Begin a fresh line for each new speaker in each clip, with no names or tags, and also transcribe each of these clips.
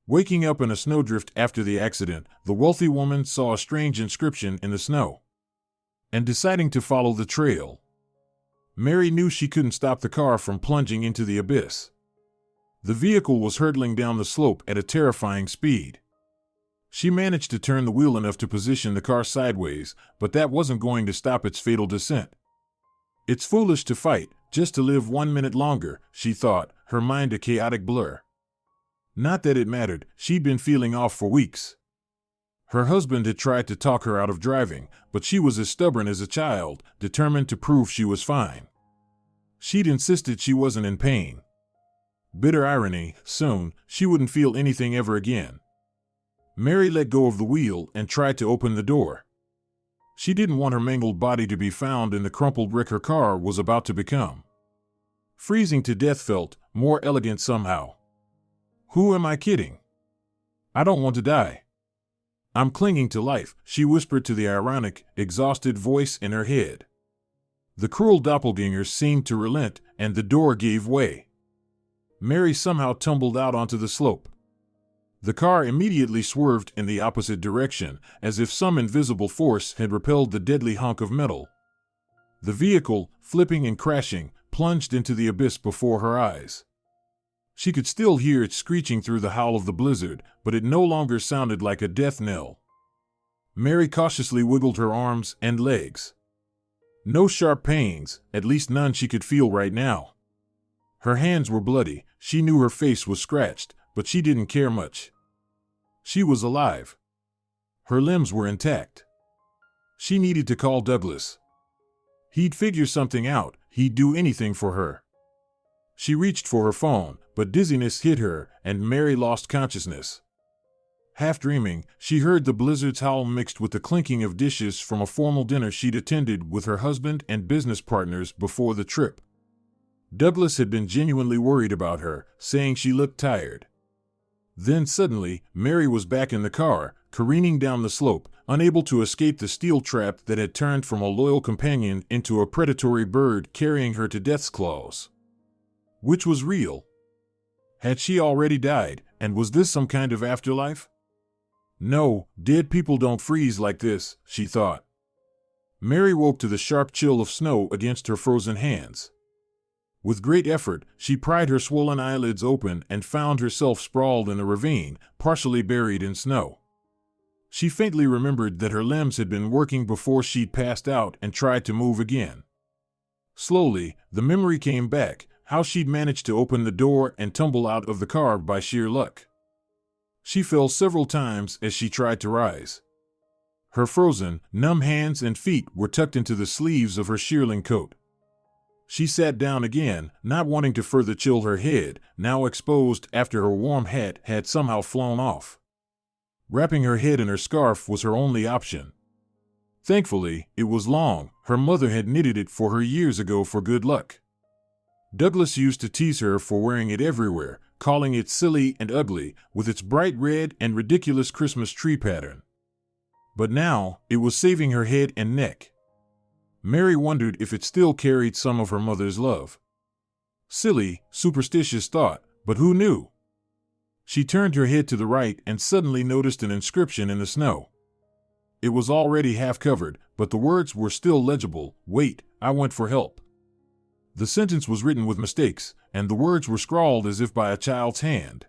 Waking up in a snowdrift after the accident, the wealthy woman saw a strange inscription in the snow. And deciding to follow the trail, Mary knew she couldn't stop the car from plunging into the abyss. The vehicle was hurtling down the slope at a terrifying speed. She managed to turn the wheel enough to position the car sideways, but that wasn't going to stop its fatal descent. It's foolish to fight, just to live 1 minute longer, she thought, her mind a chaotic blur. Not that it mattered, she'd been feeling off for weeks. Her husband had tried to talk her out of driving, but she was as stubborn as a child, determined to prove she was fine. She'd insisted she wasn't in pain. Bitter irony, soon, she wouldn't feel anything ever again. Mary let go of the wheel and tried to open the door. She didn't want her mangled body to be found in the crumpled wreck her car was about to become. Freezing to death felt more elegant somehow. Who am I kidding? I don't want to die. I'm clinging to life, she whispered to the ironic, exhausted voice in her head. The cruel doppelganger seemed to relent, and the door gave way. Mary somehow tumbled out onto the slope. The car immediately swerved in the opposite direction, as if some invisible force had repelled the deadly hunk of metal. The vehicle, flipping and crashing, plunged into the abyss before her eyes. She could still hear it screeching through the howl of the blizzard, but it no longer sounded like a death knell. Mary cautiously wiggled her arms and legs. No sharp pains, at least none she could feel right now. Her hands were bloody, she knew her face was scratched, but she didn't care much. She was alive. Her limbs were intact. She needed to call Douglas. He'd figure something out, he'd do anything for her. She reached for her phone, but dizziness hit her, and Mary lost consciousness. Half dreaming, she heard the blizzard's howl mixed with the clinking of dishes from a formal dinner she'd attended with her husband and business partners before the trip. Douglas had been genuinely worried about her, saying she looked tired. Then suddenly, Mary was back in the car, careening down the slope, unable to escape the steel trap that had turned from a loyal companion into a predatory bird carrying her to death's claws. Which was real? Had she already died, and was this some kind of afterlife? No, dead people don't freeze like this, she thought. Mary woke to the sharp chill of snow against her frozen hands. With great effort, she pried her swollen eyelids open and found herself sprawled in a ravine, partially buried in snow. She faintly remembered that her limbs had been working before she'd passed out and tried to move again. Slowly, the memory came back, how she'd managed to open the door and tumble out of the car by sheer luck. She fell several times as she tried to rise. Her frozen, numb hands and feet were tucked into the sleeves of her shearling coat. She sat down again, not wanting to further chill her head, now exposed after her warm hat had somehow flown off. Wrapping her head in her scarf was her only option. Thankfully, it was long. Her mother had knitted it for her years ago for good luck. Douglas used to tease her for wearing it everywhere, calling it silly and ugly, with its bright red and ridiculous Christmas tree pattern. But now, it was saving her head and neck. Mary wondered if it still carried some of her mother's love. Silly, superstitious thought, but who knew? She turned her head to the right and suddenly noticed an inscription in the snow. It was already half covered, but the words were still legible. "Wait, I went for help." The sentence was written with mistakes, and the words were scrawled as if by a child's hand.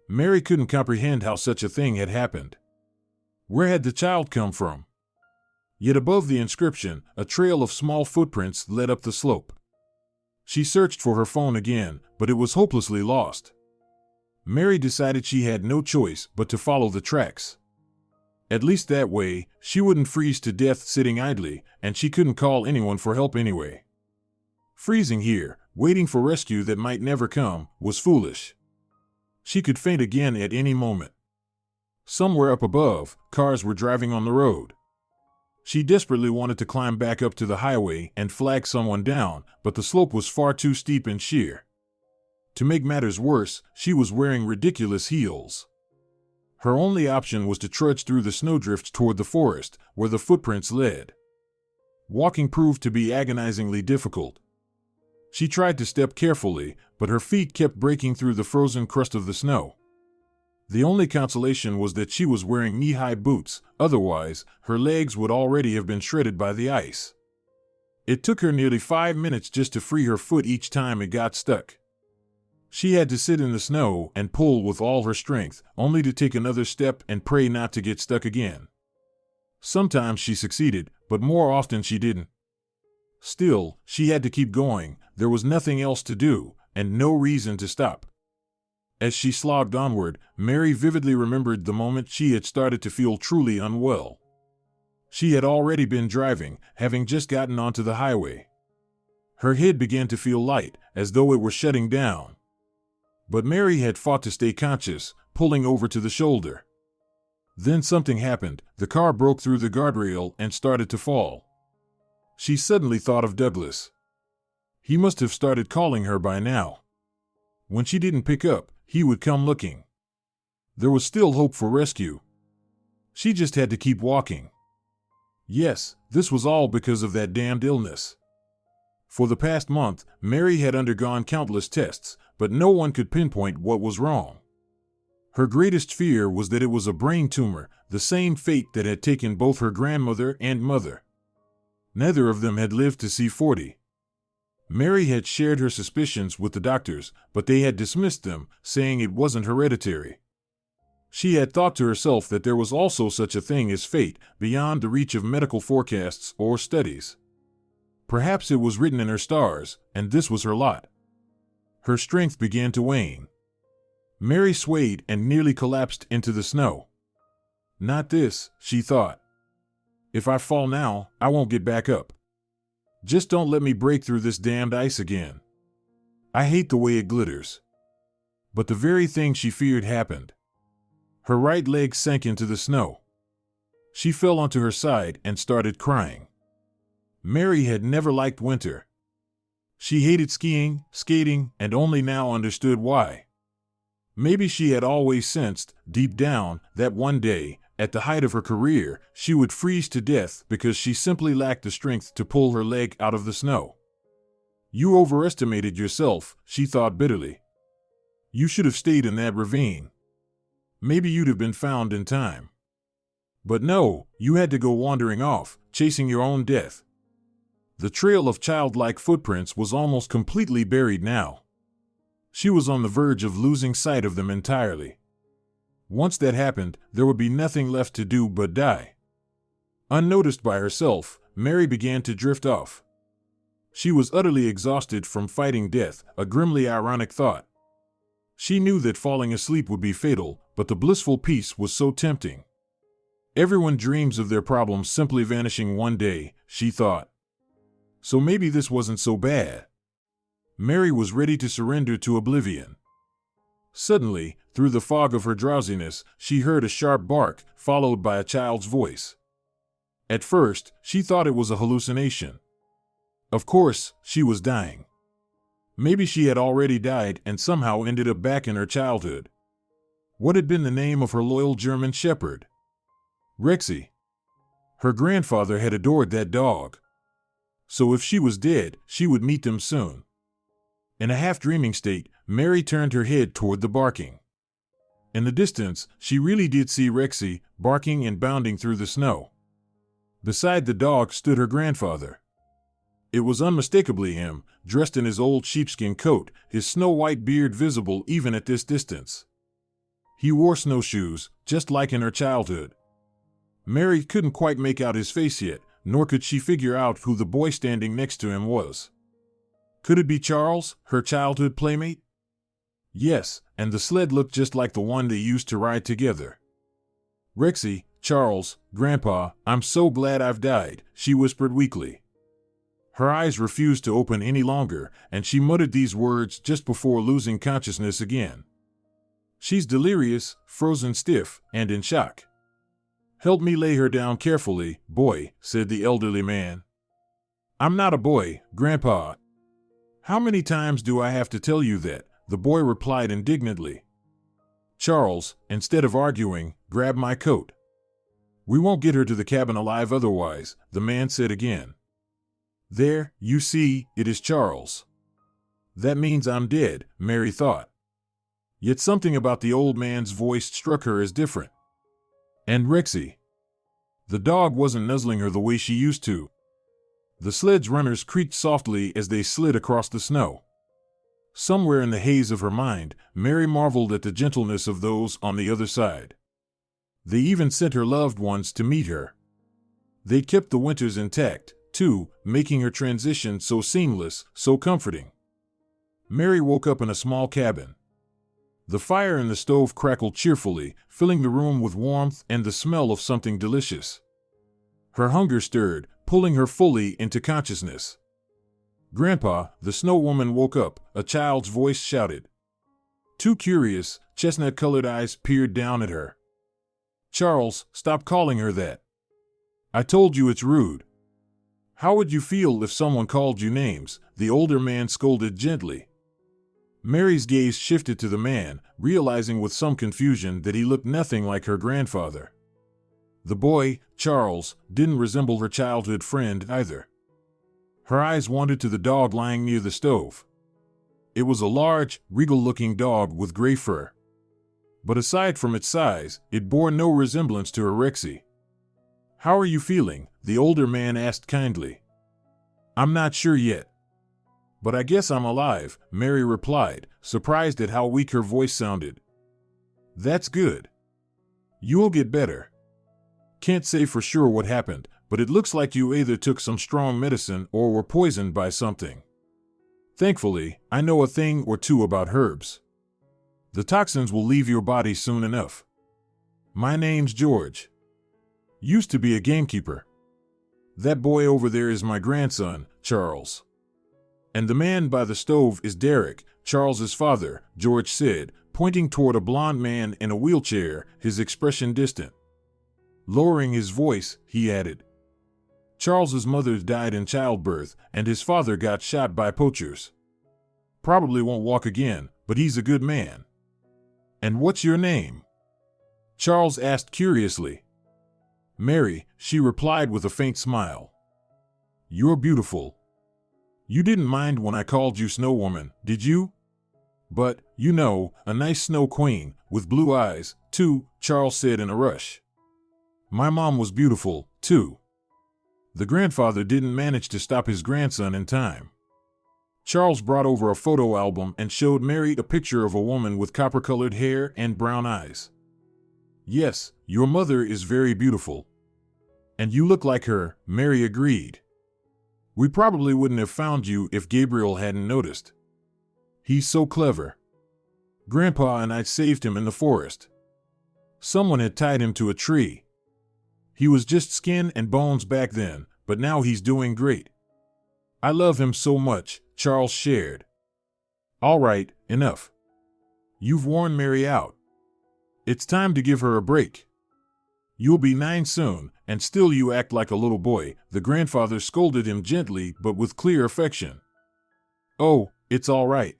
Mary couldn't comprehend how such a thing had happened. Where had the child come from? Yet above the inscription, a trail of small footprints led up the slope. She searched for her phone again, but it was hopelessly lost. Mary decided she had no choice but to follow the tracks. At least that way, she wouldn't freeze to death sitting idly, and she couldn't call anyone for help anyway. Freezing here, waiting for rescue that might never come, was foolish. She could faint again at any moment. Somewhere up above, cars were driving on the road. She desperately wanted to climb back up to the highway and flag someone down, but the slope was far too steep and sheer. To make matters worse, she was wearing ridiculous heels. Her only option was to trudge through the snowdrifts toward the forest, where the footprints led. Walking proved to be agonizingly difficult. She tried to step carefully, but her feet kept breaking through the frozen crust of the snow. The only consolation was that she was wearing knee-high boots, otherwise, her legs would already have been shredded by the ice. It took her nearly 5 minutes just to free her foot each time it got stuck. She had to sit in the snow and pull with all her strength, only to take another step and pray not to get stuck again. Sometimes she succeeded, but more often she didn't. Still, she had to keep going. There was nothing else to do, and no reason to stop. As she slogged onward, Mary vividly remembered the moment she had started to feel truly unwell. She had already been driving, having just gotten onto the highway. Her head began to feel light, as though it were shutting down. But Mary had fought to stay conscious, pulling over to the shoulder. Then something happened. The car broke through the guardrail and started to fall. She suddenly thought of Douglas. He must have started calling her by now. When she didn't pick up, he would come looking. There was still hope for rescue. She just had to keep walking. Yes, this was all because of that damned illness. For the past month, Mary had undergone countless tests, but no one could pinpoint what was wrong. Her greatest fear was that it was a brain tumor, the same fate that had taken both her grandmother and mother. Neither of them had lived to see 40. Mary had shared her suspicions with the doctors, but they had dismissed them, saying it wasn't hereditary. She had thought to herself that there was also such a thing as fate, beyond the reach of medical forecasts or studies. Perhaps it was written in her stars, and this was her lot. Her strength began to wane. Mary swayed and nearly collapsed into the snow. Not this, she thought. If I fall now, I won't get back up. Just don't let me break through this damned ice again. I hate the way it glitters. But the very thing she feared happened. Her right leg sank into the snow. She fell onto her side and started crying. Mary had never liked winter. She hated skiing, skating, and only now understood why. Maybe she had always sensed, deep down, that one day, at the height of her career, she would freeze to death because she simply lacked the strength to pull her leg out of the snow. You overestimated yourself, she thought bitterly. You should have stayed in that ravine. Maybe you'd have been found in time. But no, you had to go wandering off, chasing your own death. The trail of childlike footprints was almost completely buried now. She was on the verge of losing sight of them entirely. Once that happened, there would be nothing left to do but die. Unnoticed by herself, Mary began to drift off. She was utterly exhausted from fighting death, a grimly ironic thought. She knew that falling asleep would be fatal, but the blissful peace was so tempting. Everyone dreams of their problems simply vanishing one day, she thought. So maybe this wasn't so bad. Mary was ready to surrender to oblivion. Suddenly, through the fog of her drowsiness, she heard a sharp bark, followed by a child's voice. At first, she thought it was a hallucination. Of course, she was dying. Maybe she had already died and somehow ended up back in her childhood. What had been the name of her loyal German shepherd? Rexy. Her grandfather had adored that dog. So if she was dead, she would meet them soon. In a half-dreaming state, Mary turned her head toward the barking. In the distance, she really did see Rexy, barking and bounding through the snow. Beside the dog stood her grandfather. It was unmistakably him, dressed in his old sheepskin coat, his snow-white beard visible even at this distance. He wore snowshoes, just like in her childhood. Mary couldn't quite make out his face yet, nor could she figure out who the boy standing next to him was. Could it be Charles, her childhood playmate? Yes, and the sled looked just like the one they used to ride together. Rexy, Charles, Grandpa, I'm so glad I've died, she whispered weakly. Her eyes refused to open any longer, and she muttered these words just before losing consciousness again. She's delirious, frozen stiff, and in shock. Help me lay her down carefully, boy, said the elderly man. I'm not a boy, Grandpa. How many times do I have to tell you that? The boy replied indignantly. Charles, instead of arguing, grabbed my coat. We won't get her to the cabin alive otherwise, the man said again. There, you see, it is Charles. That means I'm dead, Mary thought. Yet something about the old man's voice struck her as different. And Rexy. The dog wasn't nuzzling her the way she used to. The sledge runners creaked softly as they slid across the snow. Somewhere in the haze of her mind, Mary marveled at the gentleness of those on the other side. They even sent her loved ones to meet her. They kept the winters intact, too, making her transition so seamless, so comforting. Mary woke up in a small cabin. The fire in the stove crackled cheerfully, filling the room with warmth and the smell of something delicious. Her hunger stirred, pulling her fully into consciousness. "Grandpa," the snow woman woke up, a child's voice shouted. Two curious, chestnut-colored eyes peered down at her. "Charles, stop calling her that. I told you it's rude." "How would you feel if someone called you names?" the older man scolded gently. Mary's gaze shifted to the man, realizing with some confusion that he looked nothing like her grandfather. The boy, Charles, didn't resemble her childhood friend either. Her eyes wandered to the dog lying near the stove. It was a large, regal-looking dog with gray fur. But aside from its size, it bore no resemblance to her Rexy. "How are you feeling?" the older man asked kindly. "I'm not sure yet. But I guess I'm alive," Mary replied, surprised at how weak her voice sounded. "That's good. You'll get better. Can't say for sure what happened, but it looks like you either took some strong medicine or were poisoned by something. Thankfully, I know a thing or two about herbs. The toxins will leave your body soon enough. My name's George. Used to be a gamekeeper. That boy over there is my grandson, Charles. And the man by the stove is Derek, Charles's father," George said, pointing toward a blond man in a wheelchair, his expression distant. Lowering his voice, he added, "Charles's mother died in childbirth, and his father got shot by poachers. Probably won't walk again, but he's a good man." "And what's your name?" Charles asked curiously. "Mary," she replied with a faint smile. "You're beautiful. You didn't mind when I called you Snow Woman, did you? But, you know, a nice snow queen, with blue eyes, too," Charles said in a rush. "My mom was beautiful, too." The grandfather didn't manage to stop his grandson in time. Charles brought over a photo album and showed Mary a picture of a woman with copper-colored hair and brown eyes. "Yes, your mother is very beautiful. And you look like her," Mary agreed. "We probably wouldn't have found you if Gabriel hadn't noticed. He's so clever. Grandpa and I saved him in the forest. Someone had tied him to a tree. He was just skin and bones back then, but now he's doing great. I love him so much," Charles shared. "All right, enough. You've worn Mary out. It's time to give her a break. You'll be 9 soon, and still you act like a little boy," the grandfather scolded him gently but with clear affection. "Oh, it's all right.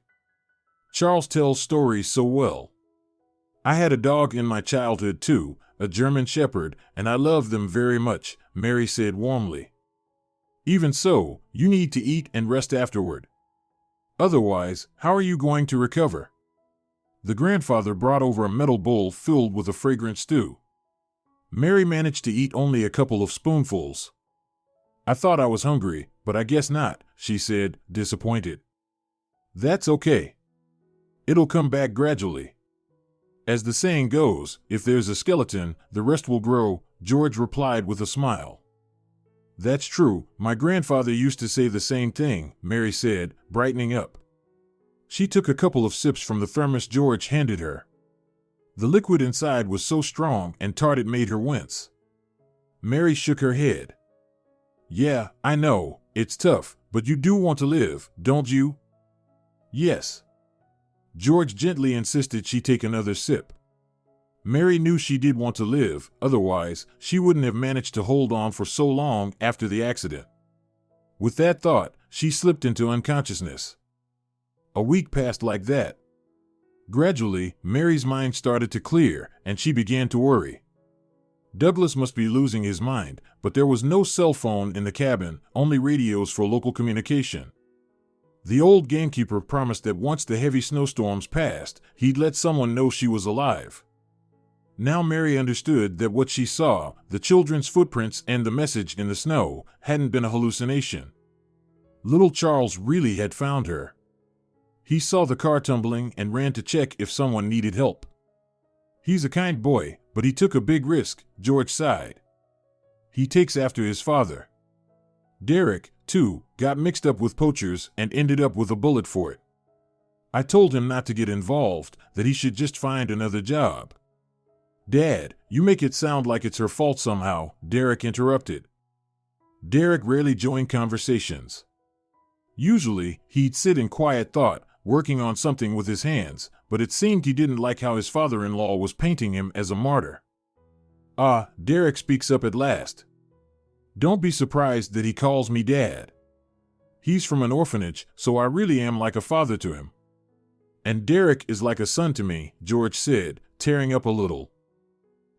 Charles tells stories so well. I had a dog in my childhood too, a German shepherd, and I loved them very much," Mary said warmly. "Even so, you need to eat and rest afterward. Otherwise, how are you going to recover?" The grandfather brought over a metal bowl filled with a fragrant stew. Mary managed to eat only a couple of spoonfuls. "I thought I was hungry, but I guess not," she said, disappointed. "That's okay. It'll come back gradually. As the saying goes, if there's a skeleton, the rest will grow," George replied with a smile. "That's true, my grandfather used to say the same thing," Mary said, brightening up. She took a couple of sips from the thermos George handed her. The liquid inside was so strong and tart it made her wince. Mary shook her head. "Yeah, I know, it's tough, but you do want to live, don't you?" "Yes." George gently insisted she take another sip. Mary knew she did want to live, otherwise, she wouldn't have managed to hold on for so long after the accident. With that thought, she slipped into unconsciousness. A week passed like that. Gradually, Mary's mind started to clear, and she began to worry. Douglas must be losing his mind, but there was no cell phone in the cabin, only radios for local communication. The old gamekeeper promised that once the heavy snowstorms passed, he'd let someone know she was alive. Now Mary understood that what she saw, the children's footprints and the message in the snow, hadn't been a hallucination. Little Charles really had found her. He saw the car tumbling and ran to check if someone needed help. He's a kind boy, but he took a big risk, George sighed. He takes after his father. Derek, too, got mixed up with poachers and ended up with a bullet for it. I told him not to get involved, that he should just find another job. Dad, you make it sound like it's her fault somehow, Derek interrupted. Derek rarely joined conversations. Usually, he'd sit in quiet thought, working on something with his hands, but it seemed he didn't like how his father-in-law was painting him as a martyr. Derek speaks up at last. Don't be surprised that he calls me Dad. He's from an orphanage, so I really am like a father to him. And Derek is like a son to me, George said, tearing up a little.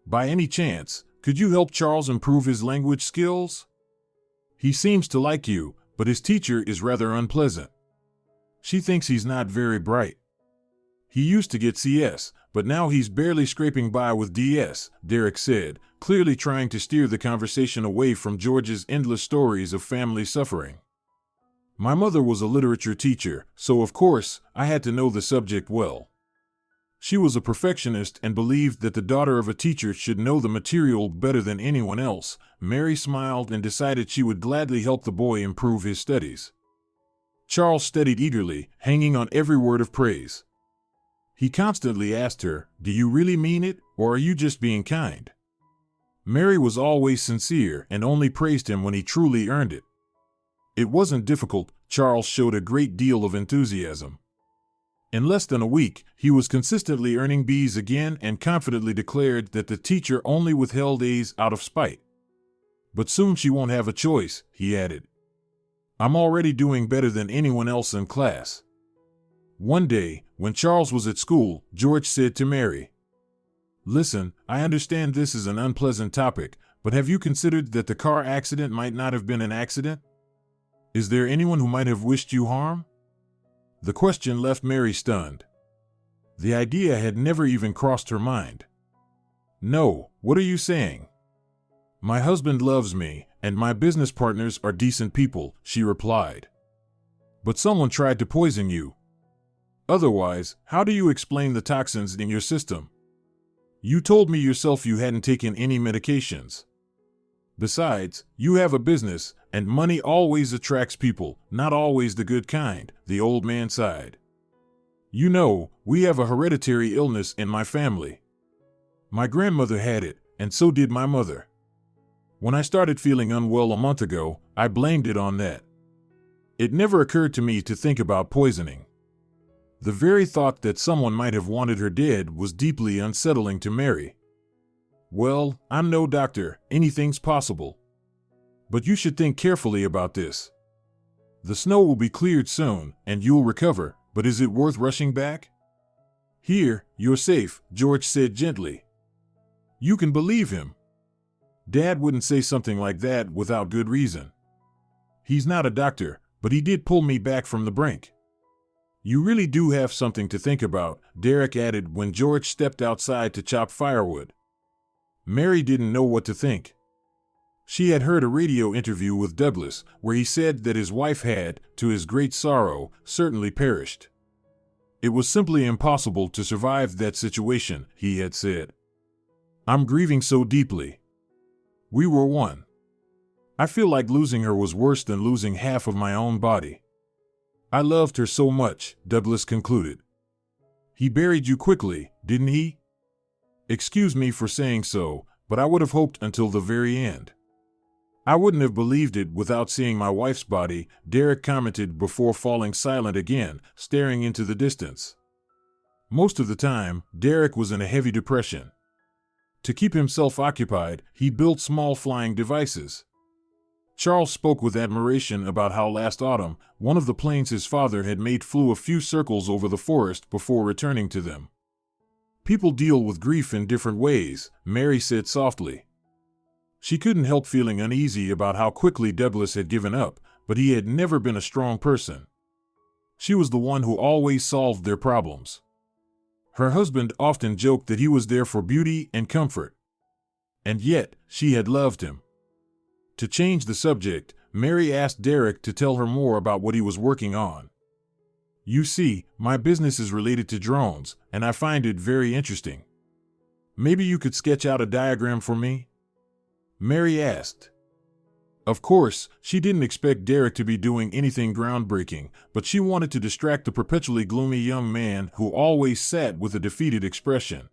By any chance, could you help Charles improve his language skills? He seems to like you, but his teacher is rather unpleasant. She thinks he's not very bright. He used to get CS, but now he's barely scraping by with DS, Derek said, clearly trying to steer the conversation away from George's endless stories of family suffering. My mother was a literature teacher, so of course, I had to know the subject well. She was a perfectionist and believed that the daughter of a teacher should know the material better than anyone else. Mary smiled and decided she would gladly help the boy improve his studies. Charles studied eagerly, hanging on every word of praise. He constantly asked her, "Do you really mean it, or are you just being kind?" Mary was always sincere and only praised him when he truly earned it. It wasn't difficult. Charles showed a great deal of enthusiasm. In less than a week, he was consistently earning B's again and confidently declared that the teacher only withheld A's out of spite. But soon she won't have a choice, he added. I'm already doing better than anyone else in class. One day, when Charles was at school, George said to Mary, "Listen, I understand this is an unpleasant topic, but have you considered that the car accident might not have been an accident? Is there anyone who might have wished you harm?" The question left Mary stunned. The idea had never even crossed her mind. "No, what are you saying?" "My husband loves me, and my business partners are decent people," she replied. "But someone tried to poison you. Otherwise, how do you explain the toxins in your system? You told me yourself you hadn't taken any medications. Besides, you have a business, and money always attracts people, not always the good kind," the old man sighed. "You know, we have a hereditary illness in my family. My grandmother had it, and so did my mother. When I started feeling unwell a month ago, I blamed it on that. It never occurred to me to think about poisoning." The very thought that someone might have wanted her dead was deeply unsettling to Mary. "Well, I'm no doctor, anything's possible. But you should think carefully about this. The snow will be cleared soon, and you'll recover, but is it worth rushing back?" "Here, you're safe," George said gently. You can believe him. Dad wouldn't say something like that without good reason. He's not a doctor, but he did pull me back from the brink. "You really do have something to think about," Derek added when George stepped outside to chop firewood. Mary didn't know what to think. She had heard a radio interview with Douglas where he said that his wife had, to his great sorrow, certainly perished. It was simply impossible to survive that situation, he had said. "I'm grieving so deeply. We were one. I feel like losing her was worse than losing half of my own body. I loved her so much," Douglas concluded. "He buried you quickly, didn't he?" "Excuse me for saying so, but I would have hoped until the very end." "I wouldn't have believed it without seeing my wife's body," Derek commented before falling silent again, staring into the distance. Most of the time, Derek was in a heavy depression. To keep himself occupied, he built small flying devices. Charles spoke with admiration about how last autumn, one of the planes his father had made flew a few circles over the forest before returning to them. "People deal with grief in different ways," Mary said softly. She couldn't help feeling uneasy about how quickly Douglas had given up, but he had never been a strong person. She was the one who always solved their problems. Her husband often joked that he was there for beauty and comfort. And yet, she had loved him. To change the subject, Mary asked Derek to tell her more about what he was working on. You see, my business is related to drones, and I find it very interesting. Maybe you could sketch out a diagram for me? Mary asked. Of course, she didn't expect Derek to be doing anything groundbreaking, but she wanted to distract the perpetually gloomy young man who always sat with a defeated expression.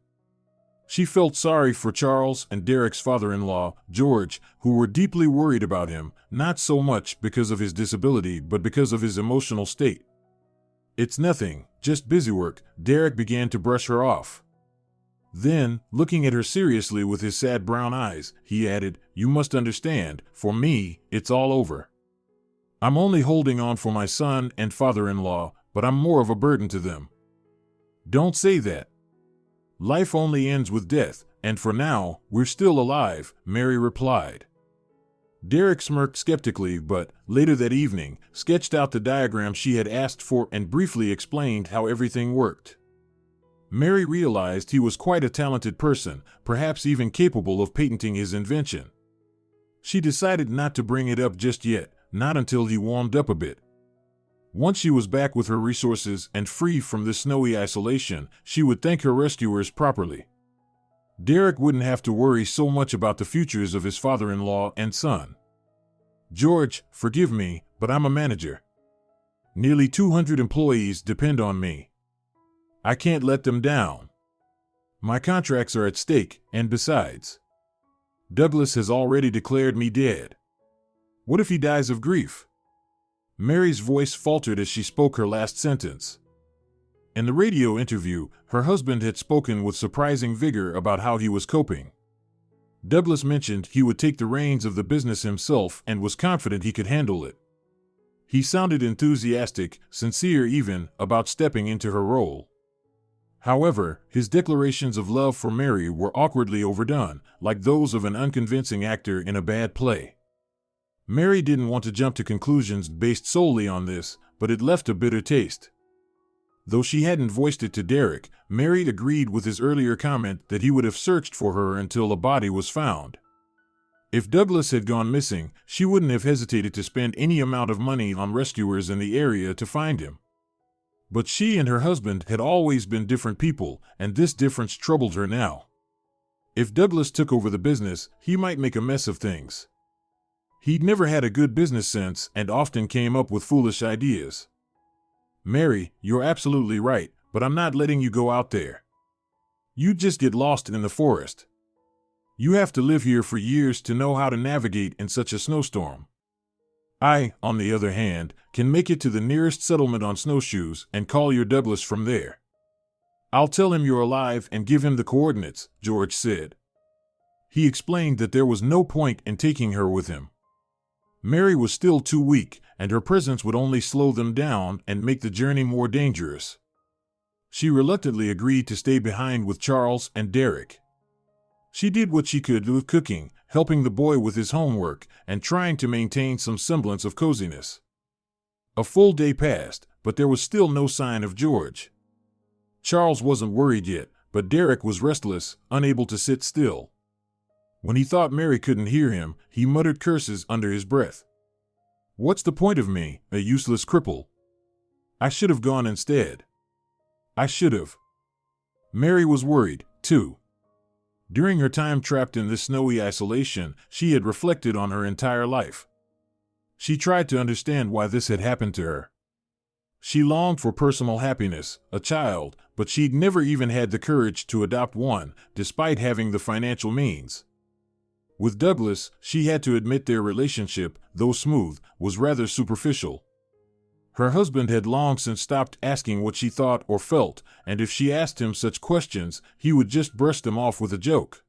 She felt sorry for Charles and Derek's father-in-law, George, who were deeply worried about him, not so much because of his disability but because of his emotional state. It's nothing, just busywork, Derek began to brush her off. Then, looking at her seriously with his sad brown eyes, he added, You must understand, for me, it's all over. I'm only holding on for my son and father-in-law, but I'm more of a burden to them. Don't say that. Life only ends with death, and for now, we're still alive, Mary replied. Derek smirked skeptically but, later that evening, sketched out the diagram she had asked for and briefly explained how everything worked. Mary realized he was quite a talented person, perhaps even capable of patenting his invention. She decided not to bring it up just yet, not until he warmed up a bit. Once she was back with her resources and free from this snowy isolation, she would thank her rescuers properly. Derek wouldn't have to worry so much about the futures of his father-in-law and son. George, forgive me, but I'm a manager. Nearly 200 employees depend on me. I can't let them down. My contracts are at stake, and besides, Douglas has already declared me dead. What if he dies of grief? Mary's voice faltered as she spoke her last sentence. In the radio interview, her husband had spoken with surprising vigor about how he was coping. Douglas mentioned he would take the reins of the business himself and was confident he could handle it. He sounded enthusiastic, sincere even, about stepping into her role. However, his declarations of love for Mary were awkwardly overdone, like those of an unconvincing actor in a bad play. Mary didn't want to jump to conclusions based solely on this, but it left a bitter taste. Though she hadn't voiced it to Derek, Mary agreed with his earlier comment that he would have searched for her until a body was found. If Douglas had gone missing, she wouldn't have hesitated to spend any amount of money on rescuers in the area to find him. But she and her husband had always been different people, and this difference troubled her now. If Douglas took over the business, he might make a mess of things. He'd never had a good business sense and often came up with foolish ideas. Mary, you're absolutely right, but I'm not letting you go out there. You'd just get lost in the forest. You have to live here for years to know how to navigate in such a snowstorm. I, on the other hand, can make it to the nearest settlement on snowshoes and call your Douglas from there. I'll tell him you're alive and give him the coordinates, George said. He explained that there was no point in taking her with him. Mary was still too weak, and her presence would only slow them down and make the journey more dangerous. She reluctantly agreed to stay behind with Charles and Derek. She did what she could with cooking, helping the boy with his homework, and trying to maintain some semblance of coziness. A full day passed, but there was still no sign of George. Charles wasn't worried yet, but Derek was restless, unable to sit still. When he thought Mary couldn't hear him, he muttered curses under his breath. What's the point of me, a useless cripple? I should have gone instead. I should have. Mary was worried, too. During her time trapped in this snowy isolation, she had reflected on her entire life. She tried to understand why this had happened to her. She longed for personal happiness, a child, but she'd never even had the courage to adopt one, despite having the financial means. With Douglas, she had to admit their relationship, though smooth, was rather superficial. Her husband had long since stopped asking what she thought or felt, and if she asked him such questions, he would just brush them off with a joke.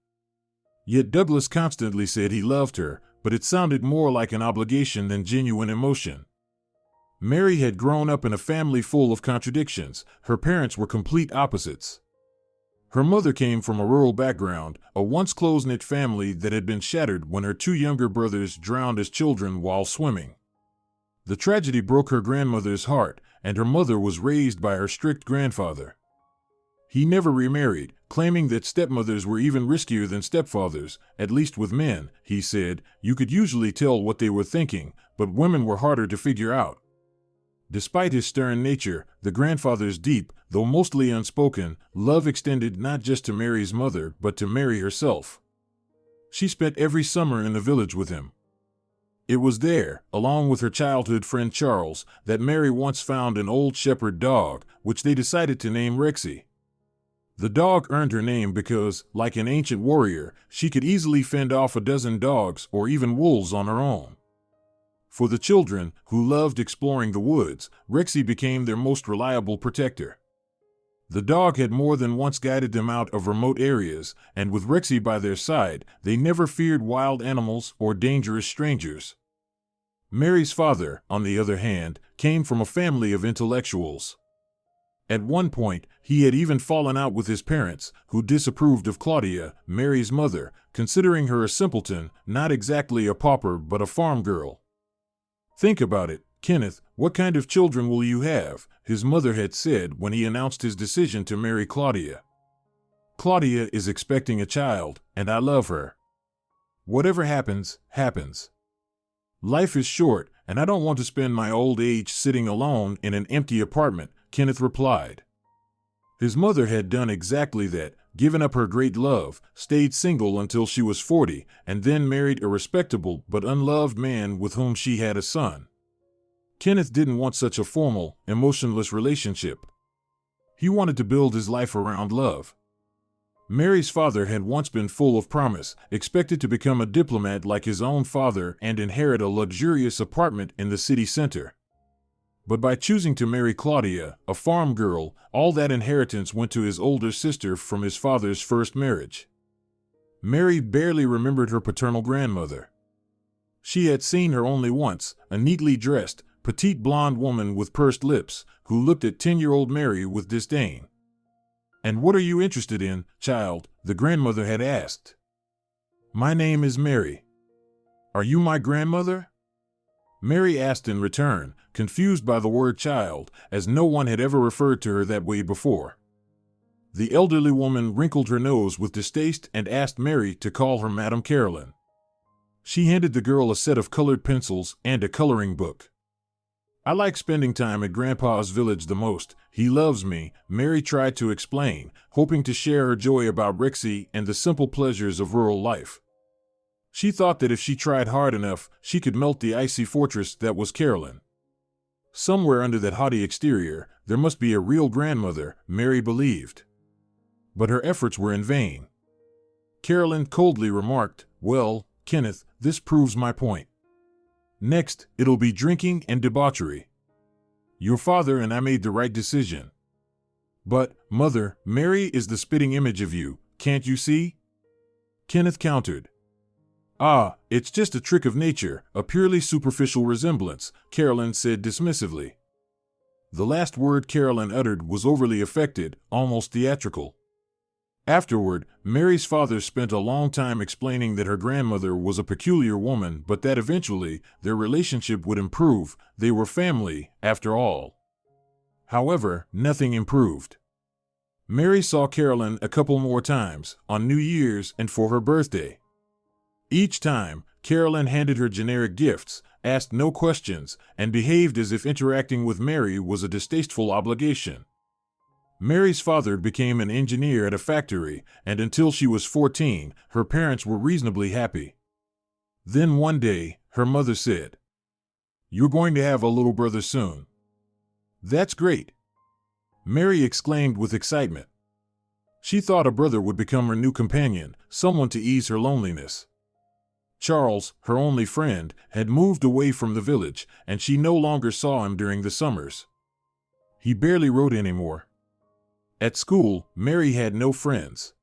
Yet Douglas constantly said he loved her, but it sounded more like an obligation than genuine emotion. Mary had grown up in a family full of contradictions. Her parents were complete opposites. Her mother came from a rural background, a once close-knit family that had been shattered when her two younger brothers drowned as children while swimming. The tragedy broke her grandmother's heart, and her mother was raised by her strict grandfather. He never remarried, claiming that stepmothers were even riskier than stepfathers, at least with men. He said, you could usually tell what they were thinking, but women were harder to figure out. Despite his stern nature, the grandfather's deep, though mostly unspoken, love extended not just to Mary's mother, but to Mary herself. She spent every summer in the village with him. It was there, along with her childhood friend Charles, that Mary once found an old shepherd dog, which they decided to name Rexy. The dog earned her name because, like an ancient warrior, she could easily fend off a dozen dogs or even wolves on her own. For the children, who loved exploring the woods, Rexy became their most reliable protector. The dog had more than once guided them out of remote areas, and with Rexy by their side, they never feared wild animals or dangerous strangers. Mary's father, on the other hand, came from a family of intellectuals. At one point, he had even fallen out with his parents, who disapproved of Claudia, Mary's mother, considering her a simpleton, not exactly a pauper but a farm girl. Think about it, Kenneth, what kind of children will you have? His mother had said when he announced his decision to marry Claudia. Claudia is expecting a child, and I love her. Whatever happens, happens. Life is short, and I don't want to spend my old age sitting alone in an empty apartment, Kenneth replied. His mother had done exactly that, given up her great love, stayed single until she was 40, and then married a respectable but unloved man with whom she had a son. Kenneth didn't want such a formal, emotionless relationship. He wanted to build his life around love. Mary's father had once been full of promise, expected to become a diplomat like his own father and inherit a luxurious apartment in the city center. But by choosing to marry Claudia, a farm girl, all that inheritance went to his older sister from his father's first marriage. Mary barely remembered her paternal grandmother. She had seen her only once, a neatly dressed, petite blonde woman with pursed lips, who looked at 10-year-old Mary with disdain. "And what are you interested in, child?" the grandmother had asked. "My name is Mary." "Are you my grandmother?" Mary asked in return, confused by the word child, as no one had ever referred to her that way before. The elderly woman wrinkled her nose with distaste and asked Mary to call her Madame Caroline. She handed the girl a set of colored pencils and a coloring book. "I like spending time at Grandpa's village the most. He loves me," Mary tried to explain, hoping to share her joy about Rexy and the simple pleasures of rural life. She thought that if she tried hard enough, she could melt the icy fortress that was Caroline. Somewhere under that haughty exterior, there must be a real grandmother, Mary believed. But her efforts were in vain. Caroline coldly remarked, "Well, Kenneth, this proves my point. Next, it'll be drinking and debauchery. Your father and I made the right decision." "But, Mother, Mary is the spitting image of you, can't you see?" Kenneth countered. "Ah, it's just a trick of nature, a purely superficial resemblance," Caroline said dismissively. The last word Caroline uttered was overly affected, almost theatrical. Afterward, Mary's father spent a long time explaining that her grandmother was a peculiar woman, but that eventually their relationship would improve. They were family, after all. However, nothing improved. Mary saw Caroline a couple more times, on New Year's and for her birthday. Each time, Caroline handed her generic gifts, asked no questions, and behaved as if interacting with Mary was a distasteful obligation. Mary's father became an engineer at a factory, and until she was 14, her parents were reasonably happy. Then one day, her mother said, "You're going to have a little brother soon." "That's great," Mary exclaimed with excitement. She thought a brother would become her new companion, someone to ease her loneliness. Charles, her only friend, had moved away from the village, and she no longer saw him during the summers. He barely wrote anymore. At school, Mary had no friends.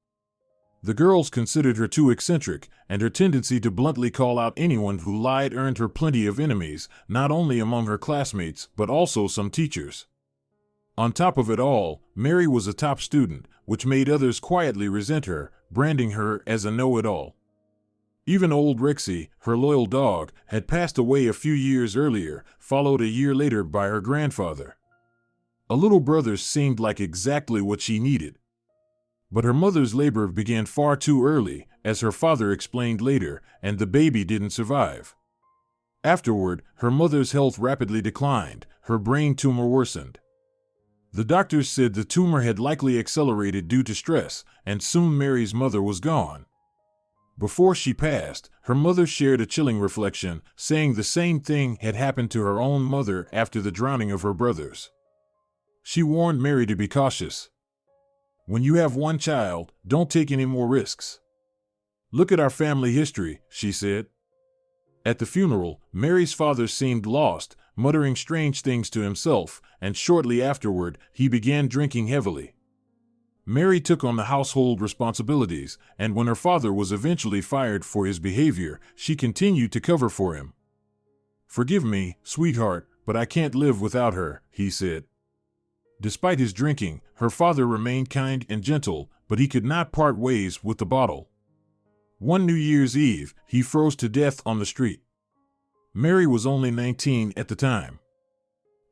The girls considered her too eccentric, and her tendency to bluntly call out anyone who lied earned her plenty of enemies, not only among her classmates, but also some teachers. On top of it all, Mary was a top student, which made others quietly resent her, branding her as a know-it-all. Even old Rexy, her loyal dog, had passed away a few years earlier, followed a year later by her grandfather. A little brother seemed like exactly what she needed. But her mother's labor began far too early, as her father explained later, and the baby didn't survive. Afterward, her mother's health rapidly declined, her brain tumor worsened. The doctors said the tumor had likely accelerated due to stress, and soon Mary's mother was gone. Before she passed, her mother shared a chilling reflection, saying the same thing had happened to her own mother after the drowning of her brothers. She warned Mary to be cautious. When you have one child, don't take any more risks. Look at our family history, she said. At the funeral, Mary's father seemed lost, muttering strange things to himself, and shortly afterward, he began drinking heavily. Mary took on the household responsibilities, and when her father was eventually fired for his behavior, she continued to cover for him. "Forgive me, sweetheart, but I can't live without her," he said. Despite his drinking, her father remained kind and gentle, but he could not part ways with the bottle. One New Year's Eve, he froze to death on the street. Mary was only 19 at the time.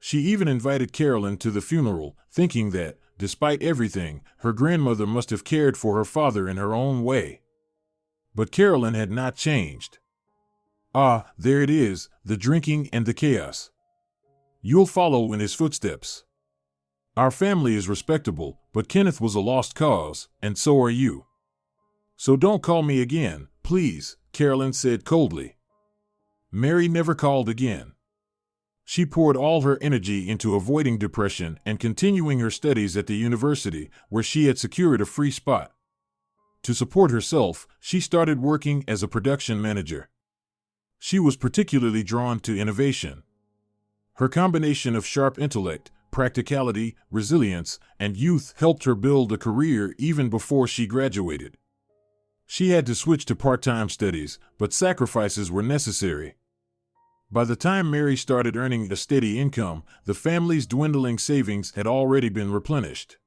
She even invited Carolyn to the funeral, thinking that, despite everything, her grandmother must have cared for her father in her own way. But Carolyn had not changed. "Ah, there it is, the drinking and the chaos. You'll follow in his footsteps. Our family is respectable, but Kenneth was a lost cause, and so are you. So don't call me again, please," Carolyn said coldly. Mary never called again. She poured all her energy into avoiding depression and continuing her studies at the university, where she had secured a free spot. To support herself, she started working as a production manager. She was particularly drawn to innovation. Her combination of sharp intellect, practicality, resilience, and youth helped her build a career even before she graduated. She had to switch to part-time studies, but sacrifices were necessary. By the time Mary started earning a steady income, the family's dwindling savings had already been replenished.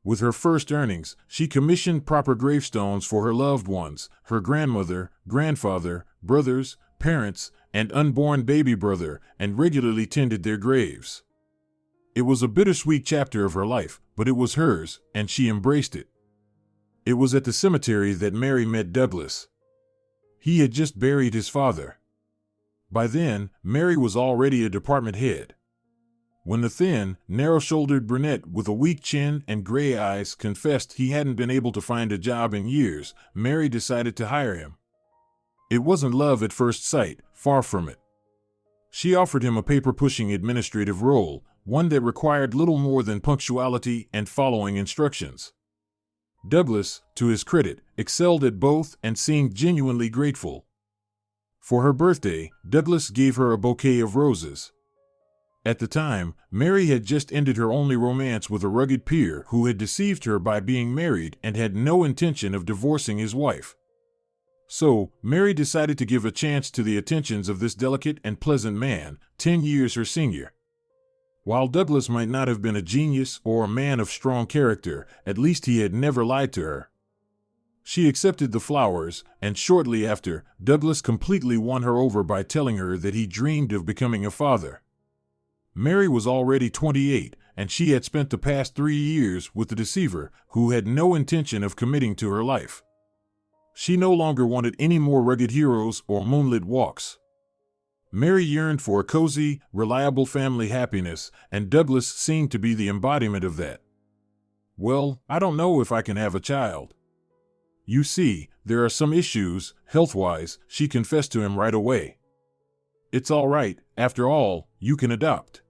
With her first earnings, she commissioned proper gravestones for her loved ones, her grandmother, grandfather, brothers, parents, and unborn baby brother, and regularly tended their graves. It was a bittersweet chapter of her life, but it was hers, and she embraced it. It was at the cemetery that Mary met Douglas. He had just buried his father. By then, Mary was already a department head. When the thin, narrow-shouldered brunette with a weak chin and gray eyes confessed he hadn't been able to find a job in years, Mary decided to hire him. It wasn't love at first sight, far from it. She offered him a paper-pushing administrative role, one that required little more than punctuality and following instructions. Douglas, to his credit, excelled at both and seemed genuinely grateful. For her birthday, Douglas gave her a bouquet of roses. At the time, Mary had just ended her only romance with a rugged peer who had deceived her by being married and had no intention of divorcing his wife. So, Mary decided to give a chance to the attentions of this delicate and pleasant man, 10 years her senior. While Douglas might not have been a genius or a man of strong character, at least he had never lied to her. She accepted the flowers, and shortly after, Douglas completely won her over by telling her that he dreamed of becoming a father. Mary was already 28, and she had spent the past 3 years with the deceiver, who had no intention of committing to her life. She no longer wanted any more rugged heroes or moonlit walks. Mary yearned for a cozy, reliable family happiness, and Douglas seemed to be the embodiment of that. "Well, I don't know if I can have a child. You see, there are some issues, health-wise," she confessed to him right away. "It's all right, after all, you can adopt.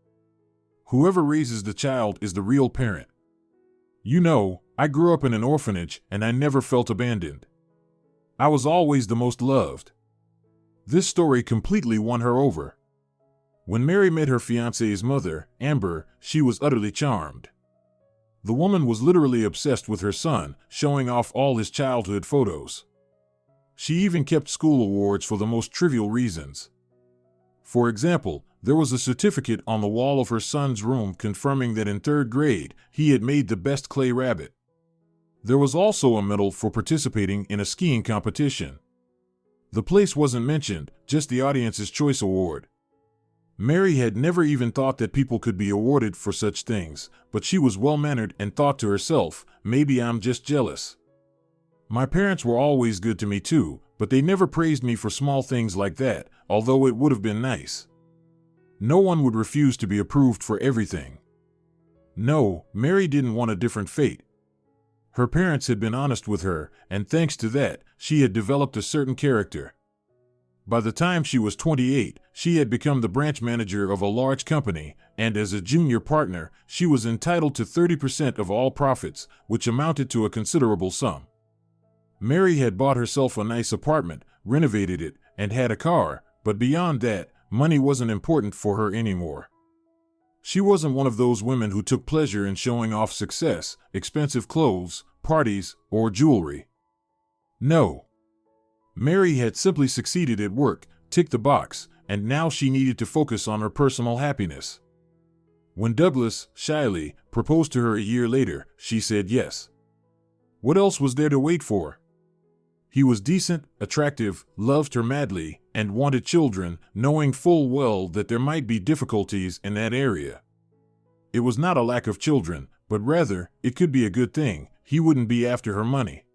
Whoever raises the child is the real parent. You know, I grew up in an orphanage and I never felt abandoned. I was always the most loved." This story completely won her over. When Mary met her fiancé's mother, Amber, she was utterly charmed. The woman was literally obsessed with her son, showing off all his childhood photos. She even kept school awards for the most trivial reasons. For example, there was a certificate on the wall of her son's room confirming that in 3rd grade, he had made the best clay rabbit. There was also a medal for participating in a skiing competition. The place wasn't mentioned, just the Audience's Choice Award. Mary had never even thought that people could be awarded for such things, but she was well-mannered and thought to herself, maybe I'm just jealous. My parents were always good to me too, but they never praised me for small things like that, although it would have been nice. No one would refuse to be approved for everything. No, Mary didn't want a different fate. Her parents had been honest with her, and thanks to that, she had developed a certain character. By the time she was 28, she had become the branch manager of a large company, and as a junior partner, she was entitled to 30% of all profits, which amounted to a considerable sum. Mary had bought herself a nice apartment, renovated it, and had a car, but beyond that, money wasn't important for her anymore. She wasn't one of those women who took pleasure in showing off success, expensive clothes, parties, or jewelry. No. Mary had simply succeeded at work, ticked the box, and now she needed to focus on her personal happiness. When Douglas, shyly, proposed to her a year later, she said yes. What else was there to wait for? He was decent, attractive, loved her madly, and wanted children, knowing full well that there might be difficulties in that area. It was not a lack of children, but rather, it could be a good thing. He wouldn't be after her money.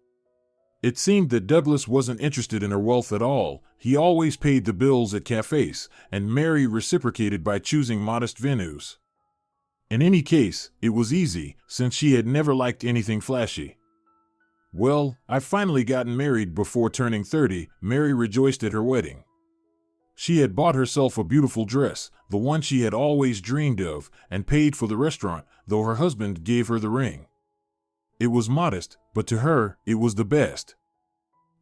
It seemed that Douglas wasn't interested in her wealth at all. He always paid the bills at cafes, and Mary reciprocated by choosing modest venues. In any case, it was easy, since she had never liked anything flashy. Well, I've finally gotten married before turning 30, Mary rejoiced at her wedding. She had bought herself a beautiful dress, the one she had always dreamed of, and paid for the restaurant, though her husband gave her the ring. It was modest, but to her, it was the best.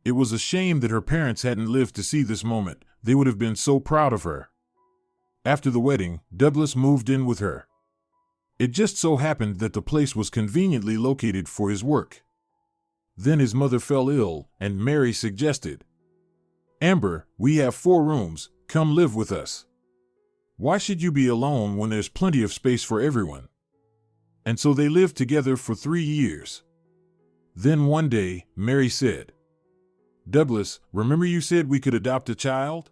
It was a shame that her parents hadn't lived to see this moment. They would have been so proud of her. After the wedding, Douglas moved in with her. It just so happened that the place was conveniently located for his work. Then his mother fell ill, and Mary suggested, "Amber, we have 4 rooms, come live with us. Why should you be alone when there's plenty of space for everyone?" And so they lived together for 3 years. Then one day, Mary said, "Douglas, remember you said we could adopt a child?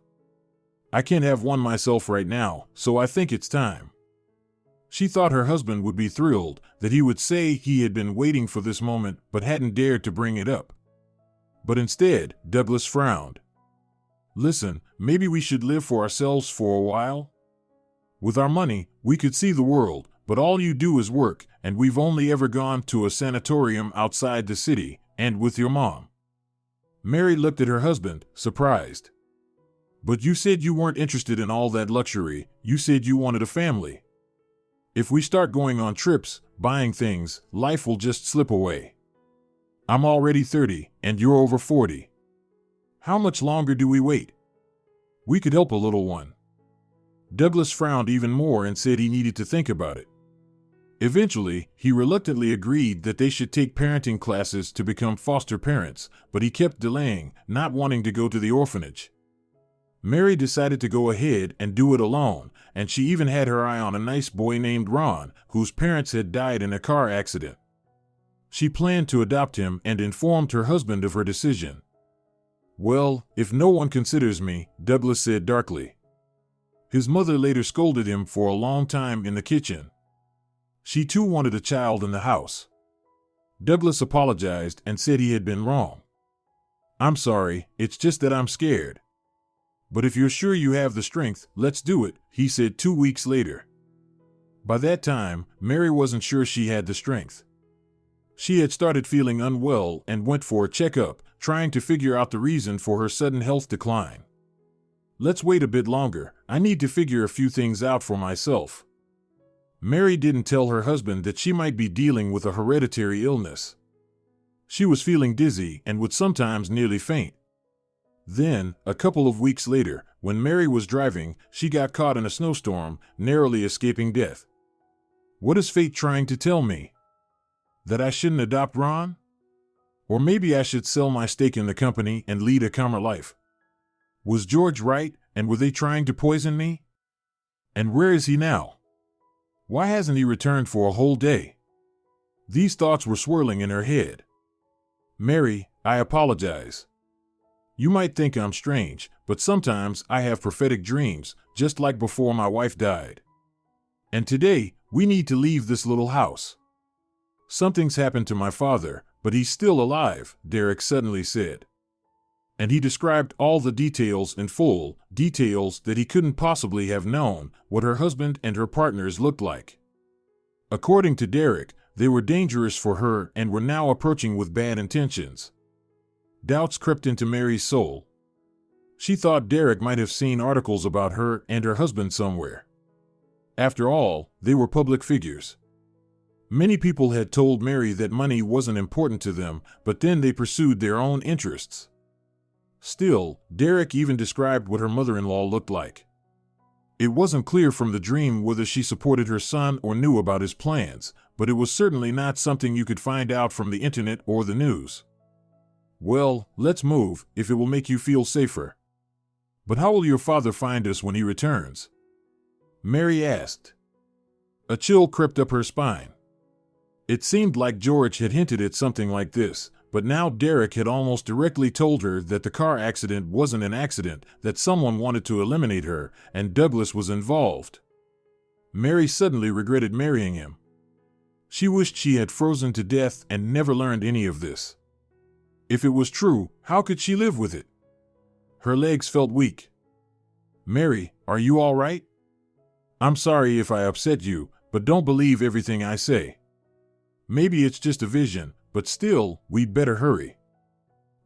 I can't have one myself right now, so I think it's time." She thought her husband would be thrilled, that he would say he had been waiting for this moment but hadn't dared to bring it up. But instead, Douglas frowned. "Listen, maybe we should live for ourselves for a while? With our money, we could see the world, but all you do is work, and we've only ever gone to a sanatorium outside the city, and with your mom." Mary looked at her husband, surprised. "But you said you weren't interested in all that luxury. You said you wanted a family. If we start going on trips, buying things, life will just slip away. I'm already 30, and you're over 40. How much longer do we wait? We could help a little one." Douglas frowned even more and said he needed to think about it. Eventually, he reluctantly agreed that they should take parenting classes to become foster parents, but he kept delaying, not wanting to go to the orphanage. Mary decided to go ahead and do it alone, and she even had her eye on a nice boy named Ron, whose parents had died in a car accident. She planned to adopt him and informed her husband of her decision. "Well, if no one considers me," Douglas said darkly. His mother later scolded him for a long time in the kitchen. She too wanted a child in the house. Douglas apologized and said he had been wrong. "I'm sorry, it's just that I'm scared. But if you're sure you have the strength, let's do it," he said 2 weeks later. By that time, Mary wasn't sure she had the strength. She had started feeling unwell and went for a checkup, trying to figure out the reason for her sudden health decline. "Let's wait a bit longer. I need to figure a few things out for myself." Mary didn't tell her husband that she might be dealing with a hereditary illness. She was feeling dizzy and would sometimes nearly faint. Then, a couple of weeks later, when Mary was driving, she got caught in a snowstorm, narrowly escaping death. What is fate trying to tell me? That I shouldn't adopt Ron? Or maybe I should sell my stake in the company and lead a calmer life? Was George right, and were they trying to poison me? And where is he now? Why hasn't he returned for a whole day? These thoughts were swirling in her head. "Mary, I apologize. You might think I'm strange, but sometimes I have prophetic dreams, just like before my wife died. And today, we need to leave this little house. Something's happened to my father, but he's still alive, Derek suddenly said. And he described all the details in full, details that he couldn't possibly have known what her husband and her partners looked like. According to Derek, they were dangerous for her and were now approaching with bad intentions. Doubts crept into Mary's soul. She thought Derek might have seen articles about her and her husband somewhere. After all, they were public figures. Many people had told Mary that money wasn't important to them, but then they pursued their own interests. Still, Derek even described what her mother-in-law looked like. It wasn't clear from the dream whether she supported her son or knew about his plans, but it was certainly not something you could find out from the internet or the news. Well, let's move, if it will make you feel safer. But how will your father find us when he returns? Mary asked. A chill crept up her spine. It seemed like George had hinted at something like this, but now Derek had almost directly told her that the car accident wasn't an accident, that someone wanted to eliminate her, and Douglas was involved. Mary suddenly regretted marrying him. She wished she had frozen to death and never learned any of this. If it was true, how could she live with it? Her legs felt weak. Mary, are you all right? I'm sorry if I upset you, but don't believe everything I say. Maybe it's just a vision, but still, we'd better hurry.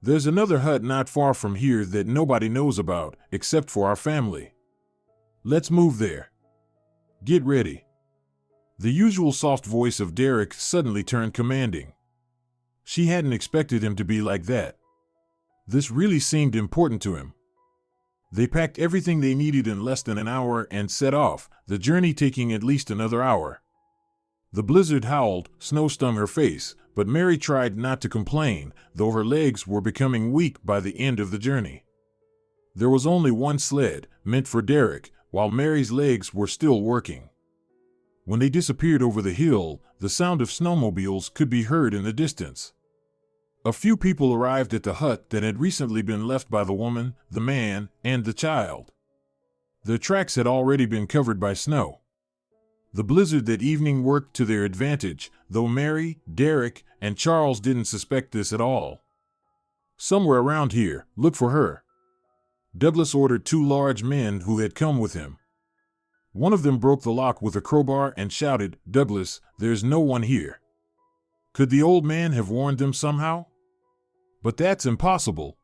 There's another hut not far from here that nobody knows about, except for our family. Let's move there. Get ready. The usual soft voice of Derek suddenly turned commanding. She hadn't expected him to be like that. This really seemed important to him. They packed everything they needed in less than an hour and set off, the journey taking at least another hour. The blizzard howled, snow stung her face, but Mary tried not to complain, though her legs were becoming weak by the end of the journey. There was only one sled, meant for Derek, while Mary's legs were still working. When they disappeared over the hill, the sound of snowmobiles could be heard in the distance. A few people arrived at the hut that had recently been left by the woman, the man, and the child. Their tracks had already been covered by snow. The blizzard that evening worked to their advantage, though Mary, Derek, and Charles didn't suspect this at all. Somewhere around here, look for her. Douglas ordered two large men who had come with him. One of them broke the lock with a crowbar and shouted, "Douglas, there's no one here." Could the old man have warned them somehow? But that's impossible.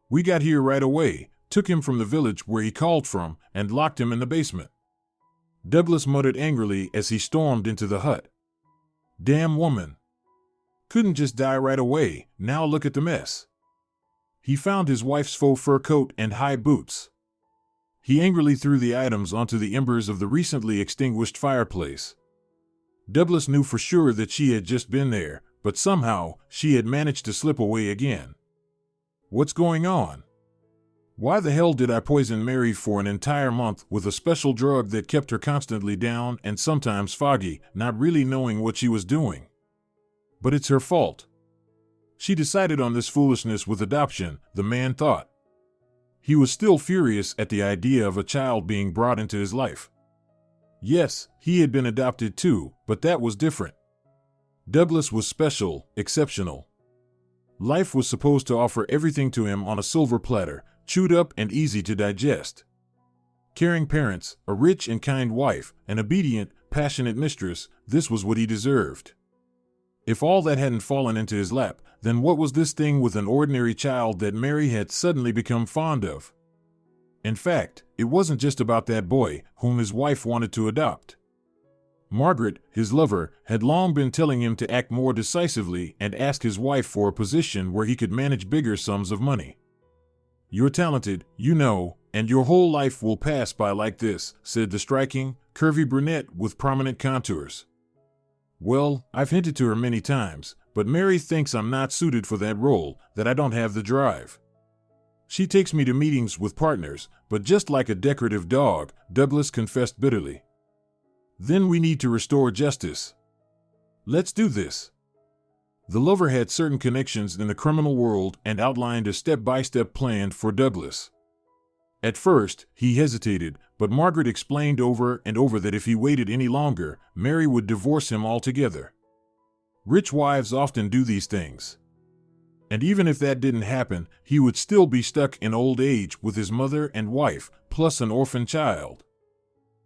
We got here right away, took him from the village where he called from, and locked him in the basement. Douglas muttered angrily as he stormed into the hut. Damn woman. Couldn't just die right away, now look at the mess. He found his wife's faux fur coat and high boots. He angrily threw the items onto the embers of the recently extinguished fireplace. Douglas knew for sure that she had just been there, but somehow she had managed to slip away again. What's going on? Why the hell did I poison Mary for an entire month with a special drug that kept her constantly down and sometimes foggy, not really knowing what she was doing? But it's her fault. She decided on this foolishness with adoption, the man thought. He was still furious at the idea of a child being brought into his life. Yes, he had been adopted too, but that was different. Douglas was special, exceptional. Life was supposed to offer everything to him on a silver platter, chewed up and easy to digest. Caring parents, a rich and kind wife, an obedient, passionate mistress, this was what he deserved. If all that hadn't fallen into his lap, then what was this thing with an ordinary child that Mary had suddenly become fond of? In fact, it wasn't just about that boy, whom his wife wanted to adopt. Margaret, his lover, had long been telling him to act more decisively and ask his wife for a position where he could manage bigger sums of money. You're talented, you know, and your whole life will pass by like this, said the striking, curvy brunette with prominent contours. Well, I've hinted to her many times, but Mary thinks I'm not suited for that role, that I don't have the drive. She takes me to meetings with partners, but just like a decorative dog, Douglas confessed bitterly. Then we need to restore justice. Let's do this. The lover had certain connections in the criminal world and outlined a step-by-step plan for Douglas. At first, he hesitated, but Margaret explained over and over that if he waited any longer, Mary would divorce him altogether. Rich wives often do these things. And even if that didn't happen, he would still be stuck in old age with his mother and wife, plus an orphan child.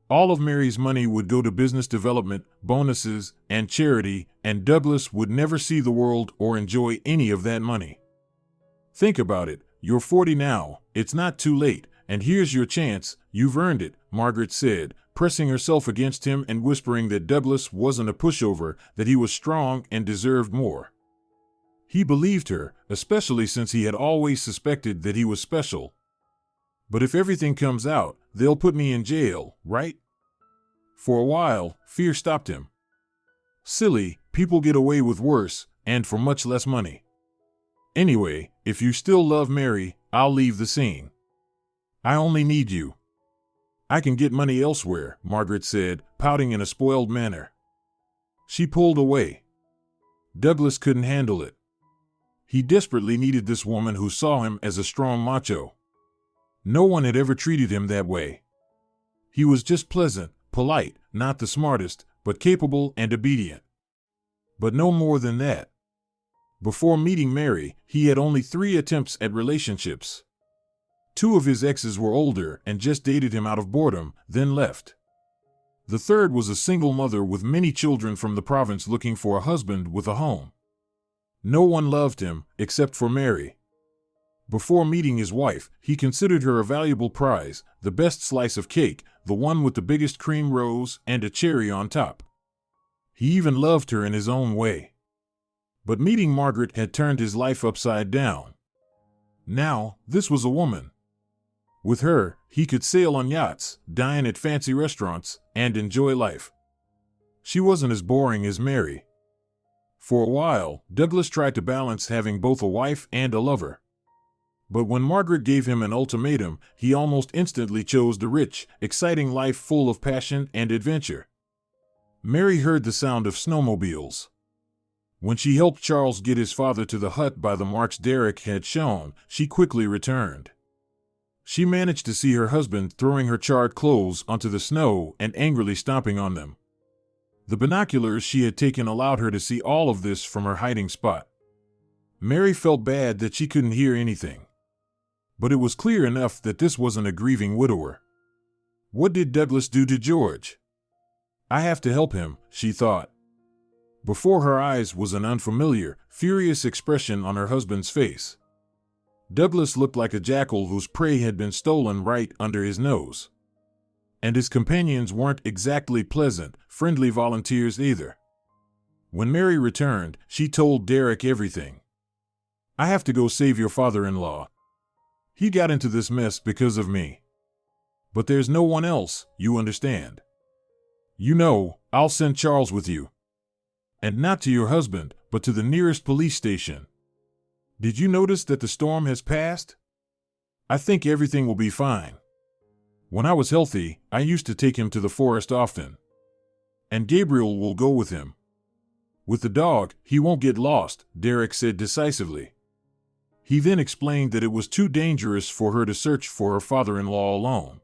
All of Mary's money would go to business development, bonuses, and charity, and Douglas would never see the world or enjoy any of that money. Think about it, you're 40 now, it's not too late, and here's your chance, you've earned it, Margaret said, pressing herself against him and whispering that Douglas wasn't a pushover, that he was strong and deserved more. He believed her, especially since he had always suspected that he was special. But if everything comes out, they'll put me in jail, right? For a while, fear stopped him. Silly, people get away with worse, and for much less money. Anyway, if you still love Mary, I'll leave the scene. I only need you. I can get money elsewhere, Margaret said, pouting in a spoiled manner. She pulled away. Douglas couldn't handle it. He desperately needed this woman who saw him as a strong macho. No one had ever treated him that way. He was just pleasant, polite, not the smartest, but capable and obedient. But no more than that. Before meeting Mary, he had only 3 attempts at relationships. 2 of his exes were older and just dated him out of boredom, then left. The third was a single mother with many children from the province looking for a husband with a home. No one loved him, except for Mary. Before meeting his wife, he considered her a valuable prize, the best slice of cake, the one with the biggest cream rose and a cherry on top. He even loved her in his own way. But meeting Margaret had turned his life upside down. Now, this was a woman. With her, he could sail on yachts, dine at fancy restaurants, and enjoy life. She wasn't as boring as Mary. For a while, Douglas tried to balance having both a wife and a lover. But when Margaret gave him an ultimatum, he almost instantly chose the rich, exciting life full of passion and adventure. Mary heard the sound of snowmobiles. When she helped Charles get his father to the hut by the marks Derek had shown, she quickly returned. She managed to see her husband throwing her charred clothes onto the snow and angrily stomping on them. The binoculars she had taken allowed her to see all of this from her hiding spot. Mary felt bad that she couldn't hear anything. But it was clear enough that this wasn't a grieving widower. What did Douglas do to George? I have to help him, she thought. Before her eyes was an unfamiliar, furious expression on her husband's face. Douglas looked like a jackal whose prey had been stolen right under his nose. And his companions weren't exactly pleasant, friendly volunteers either. When Mary returned, she told Derek everything. I have to go save your father-in-law. He got into this mess because of me. But there's no one else, you understand. You know, I'll send Charles with you. And not to your husband, but to the nearest police station. Did you notice that the storm has passed? I think everything will be fine. When I was healthy, I used to take him to the forest often. And Gabriel will go with him. With the dog, he won't get lost, Derek said decisively. He then explained that it was too dangerous for her to search for her father-in-law alone.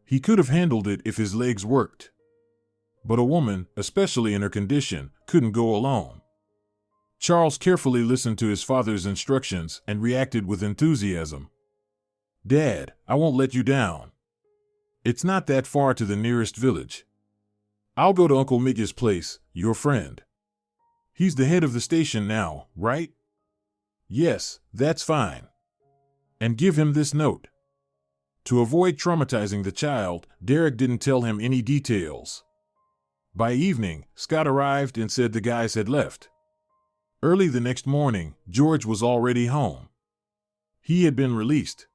He could have handled it if his legs worked. But a woman, especially in her condition, couldn't go alone. Charles carefully listened to his father's instructions and reacted with enthusiasm. Dad, I won't let you down. It's not that far to the nearest village. I'll go to Uncle Miggy's place, your friend. He's the head of the station now, right? Yes, that's fine. And give him this note. To avoid traumatizing the child, Derek didn't tell him any details. By evening, Scott arrived and said the guys had left. Early the next morning, George was already home. He had been released.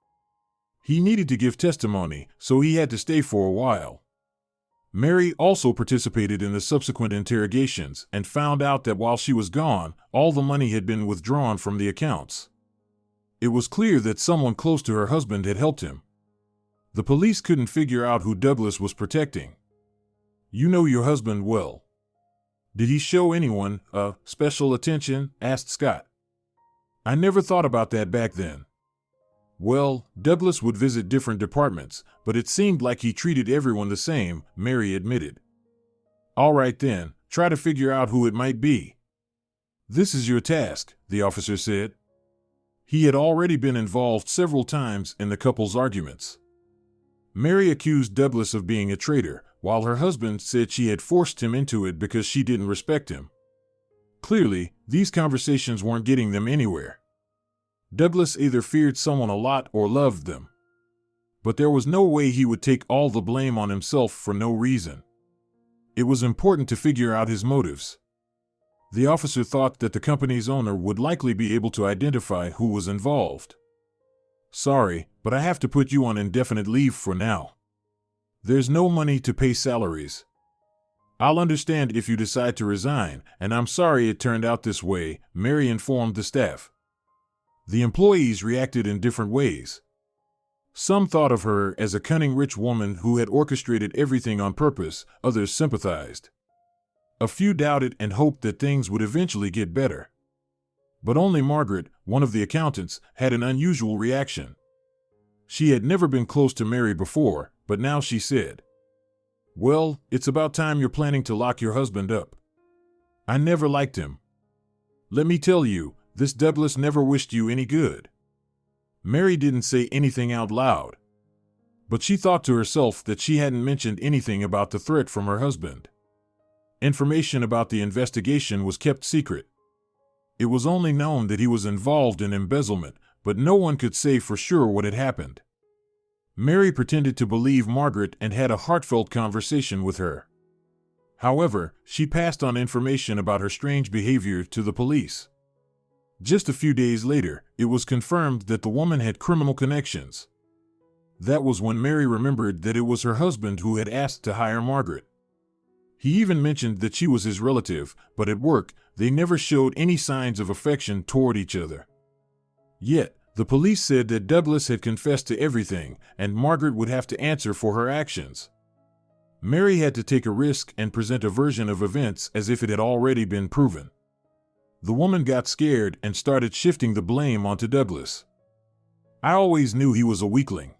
He needed to give testimony, so he had to stay for a while. Mary also participated in the subsequent interrogations and found out that while she was gone, all the money had been withdrawn from the accounts. It was clear that someone close to her husband had helped him. The police couldn't figure out who Douglas was protecting. You know your husband well. Did he show anyone, special attention? Asked Scott. I never thought about that back then. Well, Douglas would visit different departments, but it seemed like he treated everyone the same, Mary admitted. All right then, try to figure out who it might be. This is your task, the officer said. He had already been involved several times in the couple's arguments. Mary accused Douglas of being a traitor, while her husband said she had forced him into it because she didn't respect him. Clearly, these conversations weren't getting them anywhere. Douglas either feared someone a lot or loved them. But there was no way he would take all the blame on himself for no reason. It was important to figure out his motives. The officer thought that the company's owner would likely be able to identify who was involved. Sorry, but I have to put you on indefinite leave for now. There's no money to pay salaries. I'll understand if you decide to resign, and I'm sorry it turned out this way, Mary informed the staff. The employees reacted in different ways. Some thought of her as a cunning rich woman who had orchestrated everything on purpose, others sympathized. A few doubted and hoped that things would eventually get better. But only Margaret, one of the accountants, had an unusual reaction. She had never been close to Mary before, but now she said, "Well, it's about time you're planning to lock your husband up. I never liked him. Let me tell you, this Douglas never wished you any good." Mary didn't say anything out loud, but she thought to herself that she hadn't mentioned anything about the threat from her husband. Information about the investigation was kept secret. It was only known that he was involved in embezzlement, but no one could say for sure what had happened. Mary pretended to believe Margaret and had a heartfelt conversation with her. However, she passed on information about her strange behavior to the police. Just a few days later, it was confirmed that the woman had criminal connections. That was when Mary remembered that it was her husband who had asked to hire Margaret. He even mentioned that she was his relative, but at work, they never showed any signs of affection toward each other. Yet, the police said that Douglas had confessed to everything, and Margaret would have to answer for her actions. Mary had to take a risk and present a version of events as if it had already been proven. The woman got scared and started shifting the blame onto Douglas. "I always knew he was a weakling.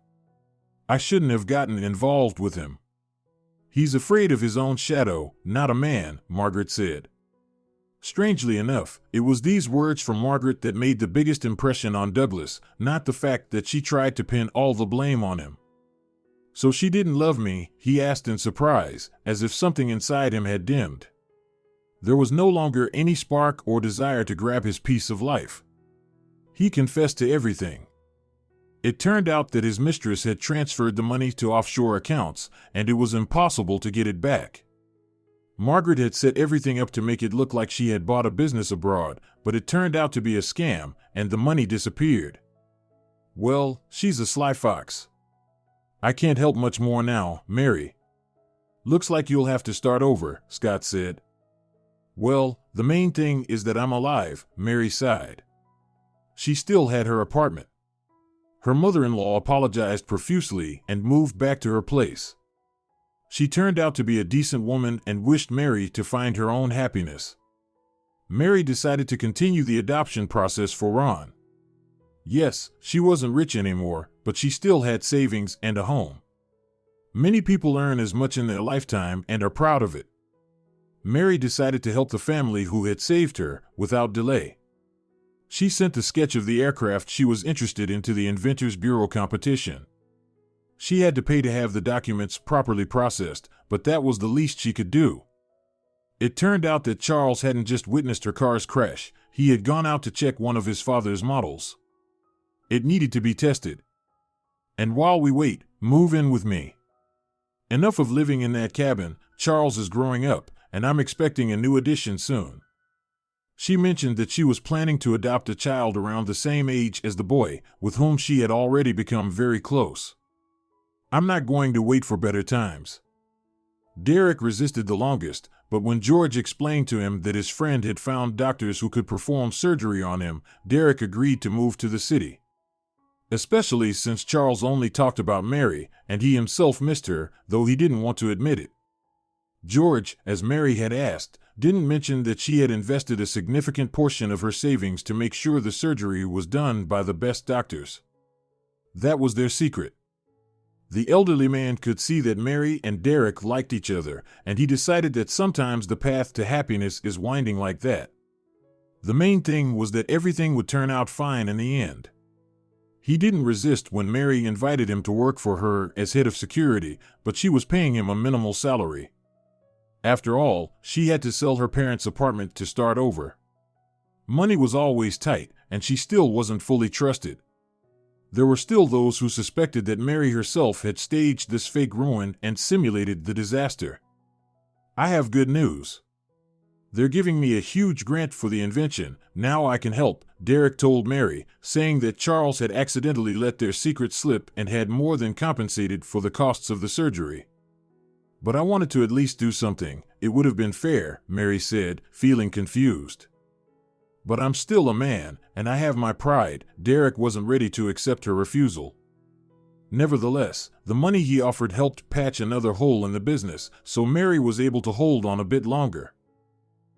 I shouldn't have gotten involved with him. He's afraid of his own shadow, not a man," Margaret said. Strangely enough, it was these words from Margaret that made the biggest impression on Douglas, not the fact that she tried to pin all the blame on him. "So she didn't love me?" he asked in surprise, as if something inside him had dimmed. There was no longer any spark or desire to grab his piece of life. He confessed to everything. It turned out that his mistress had transferred the money to offshore accounts, and it was impossible to get it back. Margaret had set everything up to make it look like she had bought a business abroad, but it turned out to be a scam, and the money disappeared. "Well, she's a sly fox. I can't help much more now, Mary. Looks like you'll have to start over," Scott said. "Well, the main thing is that I'm alive," Mary sighed. She still had her apartment. Her mother-in-law apologized profusely and moved back to her place. She turned out to be a decent woman and wished Mary to find her own happiness. Mary decided to continue the adoption process for Ron. Yes, she wasn't rich anymore, but she still had savings and a home. Many people earn as much in their lifetime and are proud of it. Mary decided to help the family who had saved her without delay. She sent the sketch of the aircraft she was interested in to the Inventors Bureau competition. She had to pay to have the documents properly processed, but that was the least she could do. It turned out that Charles hadn't just witnessed her car's crash, he had gone out to check one of his father's models. It needed to be tested. "And while we wait, move in with me. Enough of living in that cabin, Charles is growing up, and I'm expecting a new addition soon." She mentioned that she was planning to adopt a child around the same age as the boy, with whom she had already become very close. "I'm not going to wait for better times." Derek resisted the longest, but when George explained to him that his friend had found doctors who could perform surgery on him, Derek agreed to move to the city. Especially since Charles only talked about Mary, and he himself missed her, though he didn't want to admit it. George, as Mary had asked, didn't mention that she had invested a significant portion of her savings to make sure the surgery was done by the best doctors. That was their secret. The elderly man could see that Mary and Derek liked each other, and he decided that sometimes the path to happiness is winding like that. The main thing was that everything would turn out fine in the end. He didn't resist when Mary invited him to work for her as head of security, but she was paying him a minimal salary. After all, she had to sell her parents' apartment to start over. Money was always tight, and she still wasn't fully trusted. There were still those who suspected that Mary herself had staged this fake ruin and simulated the disaster. I have good news. They're giving me a huge grant for the invention. Now I can help, Derek told Mary, saying that Charles had accidentally let their secret slip and had more than compensated for the costs of the surgery. But I wanted to at least do something. It would have been fair, Mary said, feeling confused. But I'm still a man, and I have my pride. Derek wasn't ready to accept her refusal. Nevertheless, the money he offered helped patch another hole in the business, so Mary was able to hold on a bit longer.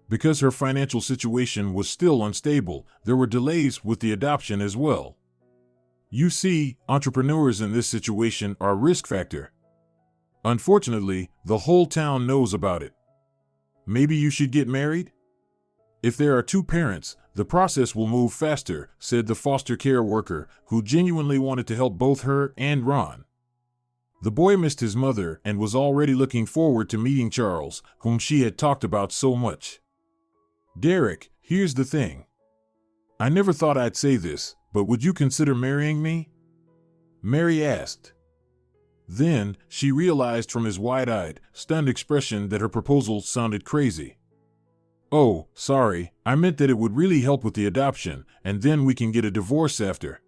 Because her financial situation was still unstable, there were delays with the adoption as well. You see, entrepreneurs in this situation are a risk factor. Unfortunately, the whole town knows about it. Maybe you should get married? If there are two parents, the process will move faster, said the foster care worker, who genuinely wanted to help both her and Ron. The boy missed his mother and was already looking forward to meeting Charles, whom she had talked about so much. Derek, here's the thing. I never thought I'd say this, but would you consider marrying me? Mary asked. Then, she realized from his wide-eyed, stunned expression that her proposal sounded crazy. Oh, sorry, I meant that it would really help with the adoption, and then we can get a divorce after.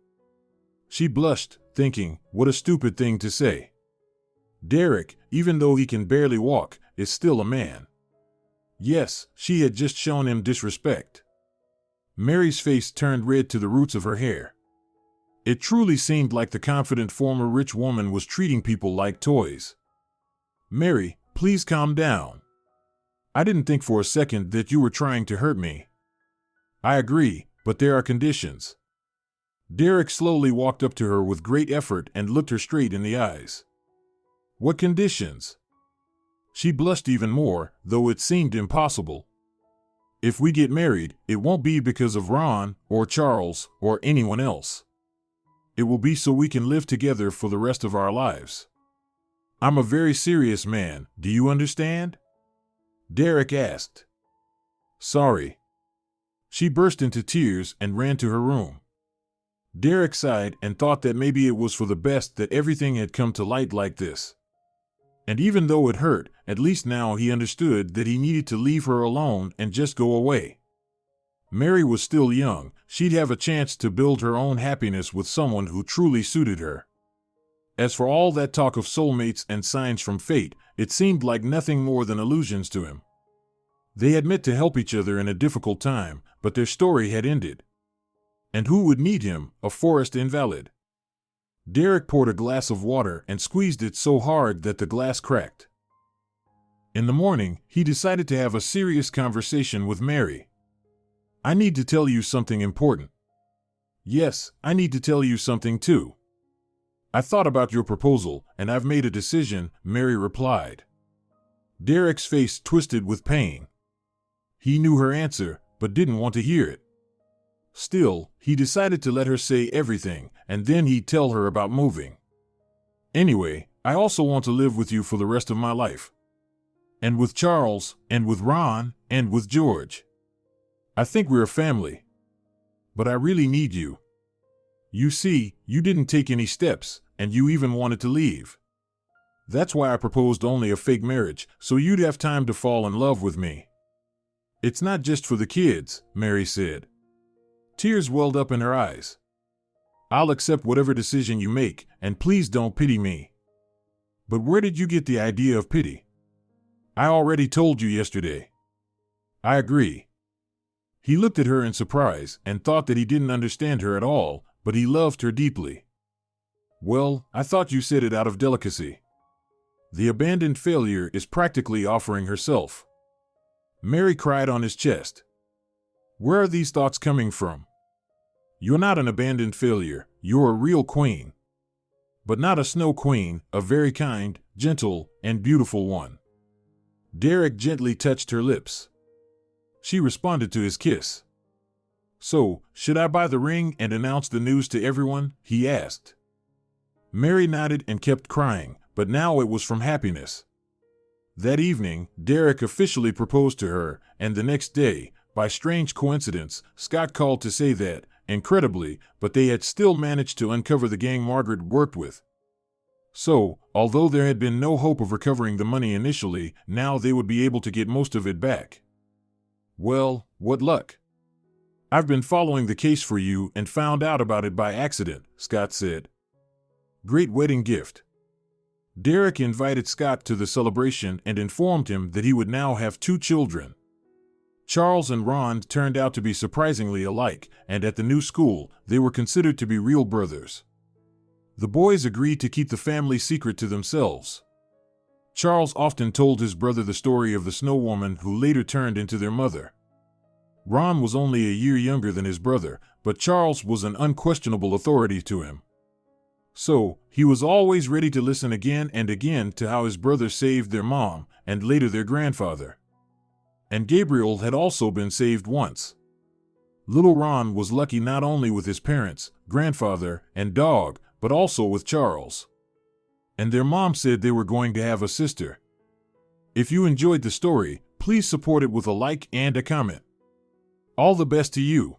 She blushed, thinking, what a stupid thing to say. Derek, even though he can barely walk, is still a man. Yes, she had just shown him disrespect. Mary's face turned red to the roots of her hair. It truly seemed like the confident former rich woman was treating people like toys. Mary, please calm down. I didn't think for a second that you were trying to hurt me. I agree, but there are conditions. Derek slowly walked up to her with great effort and looked her straight in the eyes. What conditions? She blushed even more, though it seemed impossible. If we get married, it won't be because of Ron, or Charles, or anyone else. It will be so we can live together for the rest of our lives. I'm a very serious man, do you understand? Derek asked. Sorry. She burst into tears and ran to her room. Derek sighed and thought that maybe it was for the best that everything had come to light like this. And even though it hurt, at least now he understood that he needed to leave her alone and just go away. Mary was still young, she'd have a chance to build her own happiness with someone who truly suited her. As for all that talk of soulmates and signs from fate, it seemed like nothing more than illusions to him. They had meant to help each other in a difficult time, but their story had ended. And who would need him, a forest invalid? Derek poured a glass of water and squeezed it so hard that the glass cracked. In the morning, he decided to have a serious conversation with Mary. I need to tell you something important. Yes, I need to tell you something too. I thought about your proposal, and I've made a decision, Mary replied. Derek's face twisted with pain. He knew her answer, but didn't want to hear it. Still, he decided to let her say everything, and then he'd tell her about moving. Anyway, I also want to live with you for the rest of my life. And with Charles, and with Ron, and with George. I think we're a family. But I really need you. You see, you didn't take any steps, and you even wanted to leave. That's why I proposed only a fake marriage, so you'd have time to fall in love with me. It's not just for the kids, Mary said. Tears welled up in her eyes. I'll accept whatever decision you make, and please don't pity me. But where did you get the idea of pity? I already told you yesterday. I agree. He looked at her in surprise and thought that he didn't understand her at all, but he loved her deeply. Well, I thought you said it out of delicacy. The abandoned failure is practically offering herself. Mary cried on his chest. Where are these thoughts coming from? You're not an abandoned failure, you're a real queen. But not a snow queen, a very kind, gentle, and beautiful one. Derek gently touched her lips. She responded to his kiss. So, should I buy the ring and announce the news to everyone? He asked. Mary nodded and kept crying, but now it was from happiness. That evening, Derek officially proposed to her, and the next day, by strange coincidence, Scott called to say that, incredibly, but they had still managed to uncover the gang Margaret worked with. So, although there had been no hope of recovering the money initially, now they would be able to get most of it back. Well, what luck. I've been following the case for you and found out about it by accident, Scott said. Great wedding gift. Derek invited Scott to the celebration and informed him that he would now have 2 children. Charles and Ron turned out to be surprisingly alike, and at the new school, they were considered to be real brothers. The boys agreed to keep the family secret to themselves. Charles often told his brother the story of the snow woman who later turned into their mother. Ron was only a year younger than his brother, but Charles was an unquestionable authority to him. So, he was always ready to listen again and again to how his brother saved their mom, and later their grandfather. And Gabriel had also been saved once. Little Ron was lucky not only with his parents, grandfather, and dog, but also with Charles. And their mom said they were going to have a sister. If you enjoyed the story, please support it with a like and a comment. All the best to you.